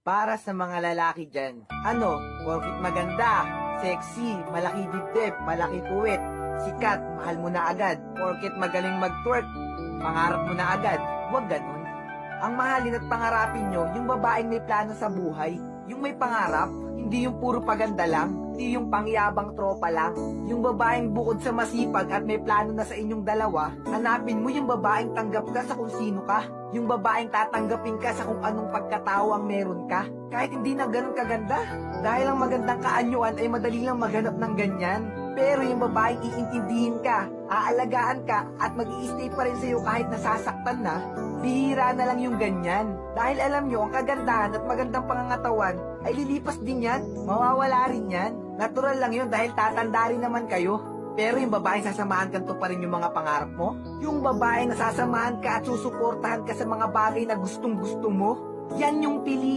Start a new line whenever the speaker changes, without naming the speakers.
Para sa mga lalaki dyan, ano, porkit maganda, sexy, malaki dibdib, malaki puwet, sikat, mahal mo na agad, porkit magaling mag-twerk, pangarap mo na agad, huwag ganun. Ang mahalin at pangarapin nyo, yung babaeng may plano sa buhay, yung may pangarap, hindi yung puro paganda lang, hindi yung pangyabang tropa lang. Yung babaeng bukod sa masipag at may plano na sa inyong dalawa, hanapin mo yung babaeng tanggap ka sa kung sino ka. Yung babaeng tatanggapin ka sa kung anong pagkatao ang meron ka. Kahit hindi na ganun kaganda. Dahil ang magandang kaanyuan ay madali lang maghanap ng ganyan. Pero yung babaeng iintindihin ka, aalagaan ka, at mag-i-stay pa rin sa'yo kahit nasasaktan na, bihira na lang yung ganyan. Dahil alam nyo, ang kagandahan at magandang pangangatawan ay lilipas din yan. Mawawala rin yan. Natural lang yun dahil tatanda rin naman kayo. Pero yung babaeng sasamahan ka to pa rin yung mga pangarap mo, yung babaeng nasasamahan ka at susuportahan ka sa mga bagay na gustong gusto mo, yan yung pili.